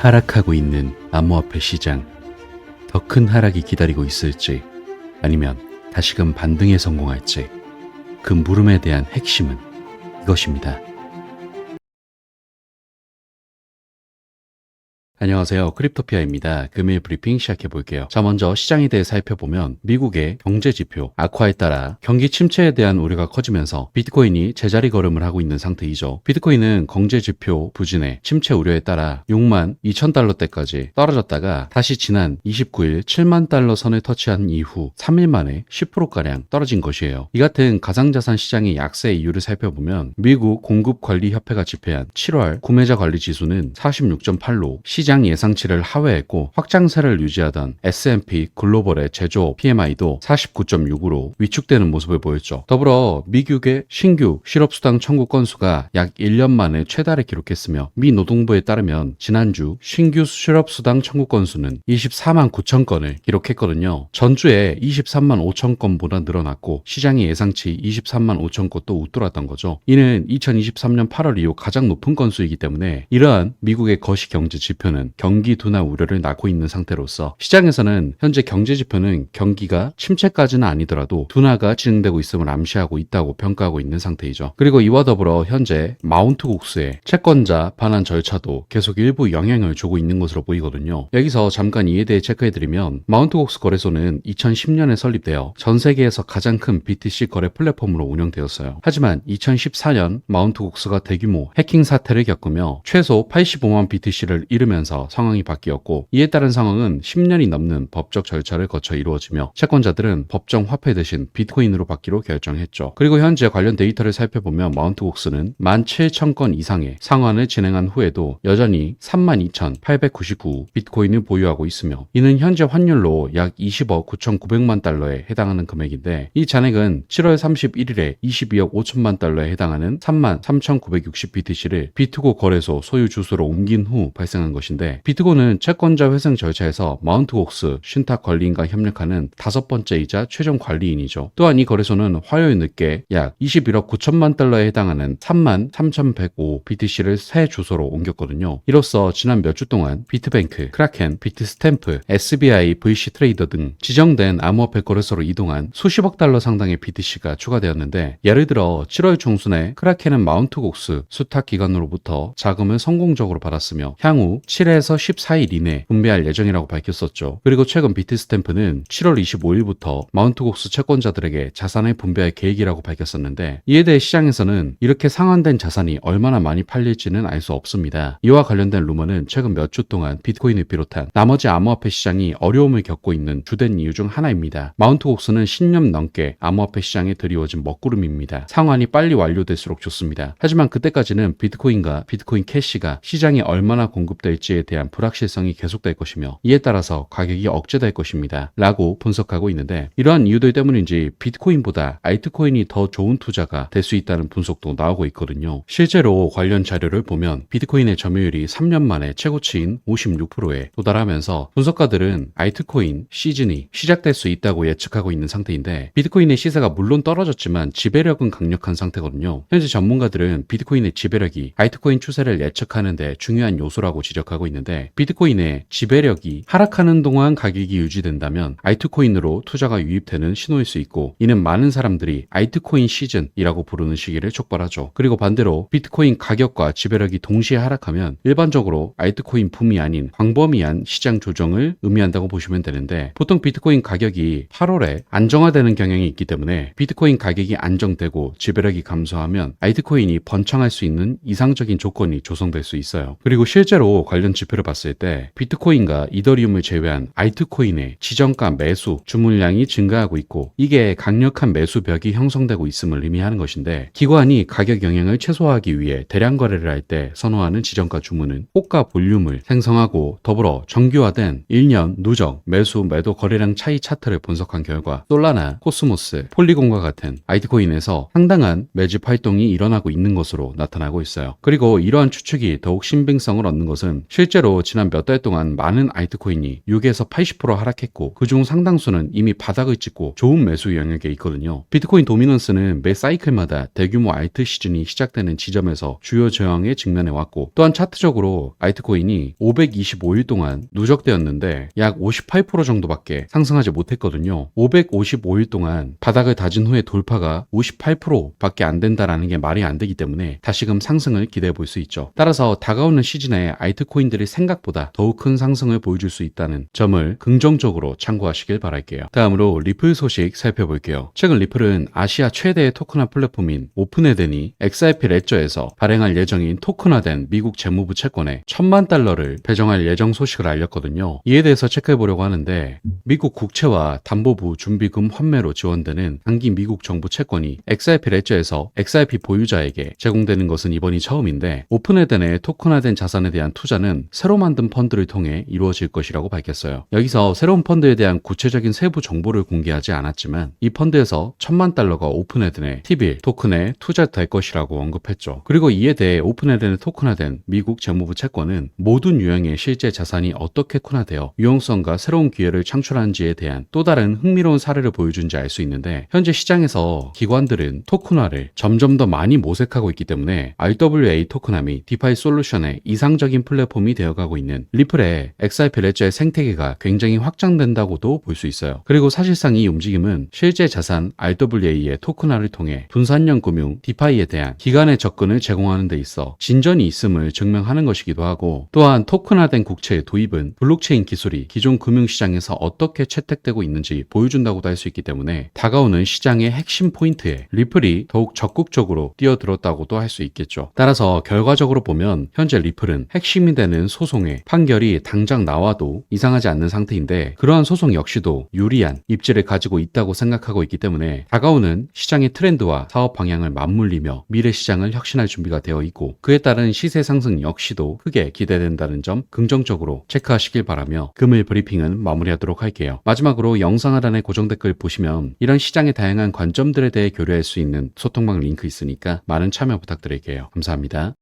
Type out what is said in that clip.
하락하고 있는 암호화폐 시장. 더 큰 하락이 기다리고 있을지 아니면 다시금 반등에 성공할지 그 물음에 대한 핵심은 이것입니다. 안녕하세요. 크립토피아입니다. 금일 브리핑 시작해 볼게요. 자, 먼저 시장에 대해 살펴보면 미국의 경제 지표 악화에 따라 경기 침체에 대한 우려가 커지면서 비트코인이 제자리 걸음을 하고 있는 상태이죠. 비트코인은 경제 지표 부진에 침체 우려에 따라 6만 2천 달러대까지 떨어졌다가 다시 지난 29일 7만 달러 선을 터치한 이후 3일 만에 10%가량 떨어진 것이에요. 이 같은 가상자산 시장의 약세 이유를 살펴보면 미국 공급관리협회가 집계한 7월 구매자 관리 지수는 46.8로 시장 예상치를 하회했고 확장세를 유지하던 S&P 글로벌의 제조업 PMI도 49.6으로 위축되는 모습을 보였죠. 더불어 미국의 신규 실업수당 청구 건수가 약 1년 만에 최다를 기록했으며 미 노동부에 따르면 지난주 신규 실업수당 청구 건수는 24만 9천 건을 기록했거든요. 전주에 23만 5천 건보다 늘어났고 시장의 예상치 23만 5천 건도 웃돌았던 거죠. 이는 2023년 8월 이후 가장 높은 건수이기 때문에 이러한 미국의 거시경제 지표는 경기 둔화 우려를 낳고 있는 상태로서 시장에서는 현재 경제 지표는 경기가 침체까지는 아니더라도 둔화가 진행되고 있음을 암시하고 있다고 평가하고 있는 상태이죠. 그리고 이와 더불어 현재 마운트 곡수의 채권자 반환 절차도 계속 일부 영향을 주고 있는 것으로 보이거든요. 여기서 잠깐 이에 대해 체크해드리면 마운트 곡수 거래소는 2010년에 설립되어 전 세계에서 가장 큰 BTC 거래 플랫폼으로 운영되었어요. 하지만 2014년 마운트 곡수가 대규모 해킹 사태를 겪으며 최소 85만 BTC를 잃으면서 상황이 바뀌었고 이에 따른 상황은 10년이 넘는 법적 절차를 거쳐 이루어지며 채권자들은 법정 화폐 대신 비트코인으로 받기로 결정했죠. 그리고 현재 관련 데이터를 살펴보면 마운트곡스는 17,000건 이상의 상환을 진행한 후에도 여전히 32,899 비트코인을 보유하고 있으며 이는 현재 환율로 약 20억 9,900만 달러에 해당하는 금액인데 이 잔액은 7월 31일에 22억 5천만 달러에 해당하는 33,960 BTC를 비트고 거래소 소유 주소로 옮긴 후 발생한 것인데 비트고는 채권자 회생 절차에서 마운트곡스 신탁 관리인과 협력하는 5번째이자 최종 관리인이죠. 또한 이 거래소는 화요일 늦게 약 21억 9천만 달러에 해당하는 33,105 BTC를 새 주소로 옮겼거든요. 이로써 지난 몇 주 동안 비트뱅크, 크라켄, 비트스탬프, SBI, VC트레이더 등 지정된 암호화폐 거래소로 이동한 수십억 달러 상당의 BTC가 추가되었는데 예를 들어 7월 중순에 크라켄은 마운트곡스 수탁 기관으로부터 자금을 성공적으로 받았으며 향후 7에서 14일 이내 분배할 예정이라고 밝혔었죠. 그리고 최근 비트스탬프는 7월 25일부터 마운트곡스 채권자들에게 자산을 분배할 계획이라고 밝혔었는데 이에 대해 시장에서는 이렇게 상환된 자산이 얼마나 많이 팔릴지는 알 수 없습니다. 이와 관련된 루머는 최근 몇 주 동안 비트코인을 비롯한 나머지 암호화폐 시장이 어려움을 겪고 있는 주된 이유 중 하나입니다. 마운트곡스는 10년 넘게 암호화폐 시장에 드리워진 먹구름입니다. 상환이 빨리 완료될수록 좋습니다. 하지만 그때까지는 비트코인과 비트코인 캐시가 시장에 얼마나 공급될지에 대한 불확실성이 계속될 것이며 이에 따라서 가격이 억제될 것입니다. 라고 분석하고 있는데 이러한 이유들 때문인지 비트코인보다 알트코인이 더 좋은 투자가 될 수 있다는 분석도 나오고 있거든요. 실제로 관련 자료를 보면 비트코인의 점유율이 3년 만에 최고치인 56%에 도달하면서 분석가들은 알트코인 시즌이 시작될 수 있다고 예측하고 있는 상태인데 비트코인의 시세가 물론 떨어졌지만 지배력은 강력한 상태거든요. 현재 전문가들은 비트코인의 지배력이 알트코인 추세를 예측하는 데 중요한 요소라고 지적하고 있는데 비트코인의 지배력이 하락하는 동안 가격이 유지된다면 알트코인으로 투자가 유입되는 신호일 수 있고 이는 많은 사람들이 알트코인 시즌이라고 부르는 시기를 촉발하죠. 그리고 반대로 비트코인 가격과 지배력이 동시에 하락하면 일반적으로 알트코인 붐이 아닌 광범위한 시장 조정을 의미한다고 보시면 되는데 보통 비트코인 가격이 8월에 안정화되는 경향이 있기 때문에 비트코인 가격이 안정되고 지배력이 감소하면 알트코인이 번창할 수 있는 이상적인 조건이 조성될 수 있어요. 그리고 실제로 관련 지표를 봤을 때 비트코인과 이더리움을 제외한 알트코인의 지정가 매수 주문량이 증가하고 있고 이게 강력한 매수벽이 형성되고 있음을 의미하는 것인데 기관이 가격 영향을 최소화하기 위해 대량 거래를 할 때 선호하는 지정가 주문은 호가 볼륨을 생성하고 더불어 정규화된 1년 누적 매수 매도 거래량 차이 차트를 분석한 결과 솔라나, 코스모스, 폴리곤과 같은 알트코인에서 상당한 매집 활동이 일어나고 있는 것으로 나타나고 있어요. 그리고 이러한 추측이 더욱 신빙성을 얻는 것은 실제로 지난 몇 달 동안 많은 알트코인이 6에서 80% 하락했고 그중 상당수는 이미 바닥을 찍고 좋은 매수 영역에 있거든요. 비트코인 도미넌스는 매 사이클마다 대규모 알트 시즌이 시작되는 지점에서 주요 저항에 직면해 왔고 또한 차트적으로 알트코인이 525일 동안 누적되었는데 약 58% 정도밖에 상승하지 못했거든요. 555일 동안 바닥을 다진 후에 돌파가 58%밖에 안 된다라는 게 말이 안 되기 때문에 다시금 상승을 기대해 볼 수 있죠. 따라서 다가오는 시즌에 알트코인들이 생각보다 더욱 큰 상승을 보여줄 수 있다는 점을 긍정적으로 참고하시길 바랄게요. 다음으로 리플 소식 살펴볼게요. 최근 리플은 아시아 최대의 토큰화 플랫폼인 오픈에덴이 XRP 레저에서 발행할 예정인 토큰화된 미국 재무부 채권에 $10,000,000를 배정할 예정 소식을 알렸거든요. 이에 대해서 체크해 보려고 하는데 미국 국채와 담보부 준비금 환매로 지원되는 단기 미국 정부 채권이 XRP 레저에서 XRP 보유자에게 제공되는 것은 이번이 처음인데 오픈에덴의 토큰화된 자산에 대한 투자는 새로 만든 펀드를 통해 이루어질 것이라고 밝혔어요. 여기서 새로운 펀드에 대한 구체적인 세부 정보를 공개하지 않았지만 이 펀드에서 $10,000,000가 오픈에덴의 T빌 토큰에 투자될 것이라고 언급했죠. 그리고 이에 대해 오픈에덴의 토큰화된 미국 재무부 채권은 모든 유형의 실제 자산이 어떻게 쿤화되어 유용성과 새로운 기회를 창출하는지에 대한 또 다른 흥미로운 사례를 보여준지 알 수 있는데 현재 시장에서 기관들은 토큰화를 점점 더 많이 모색하고 있기 때문에 RWA 토큰화 및 디파이 솔루션의 이상적인 플랫폼이 되어가고 있는 리플의 XRP 레저의 생태계가 굉장히 확장된다고도 볼 수 있어요. 그리고 사실상 이 움직임은 실제 자산 RWA의 토큰화를 통해 분산형 금융 디파이에 대한 기간의 접근을 제공하는 데 있어 진전이 있음을 증명하는 것이기도 하고 또한 토큰화된 국채의 도입은 블록체인 기술이 기존 금융시장에서 어떻게 채택되고 있는지 보여준다고도 할 수 있기 때문에 다가오는 시장의 핵심 포인트에 리플이 더욱 적극적으로 뛰어들었다고도 할 수 있겠죠. 따라서 결과적으로 보면 현재 리플은 핵심이 되는 소송의 판결이 당장 나와도 이상하지 않는 상태인데 그러한 소송 역시도 유리한 입지를 가지고 있다고 생각하고 있기 때문에 다가오는 시장의 트렌드와 사업 방향을 맞물리며 미래 시장을 혁신할 준비가 되어 있고 그에 따른 시세 상승 역시도 크게 기대된다는 점 긍정적으로 체크하시길 바라며 금일 브리핑은 마무리하도록 할게요. 마지막으로 영상 하단에 고정 댓글 보시면 이런 시장의 다양한 관점들에 대해 교류할 수 있는 소통방 링크 있으니까 많은 참여 부탁드릴게요. 감사합니다.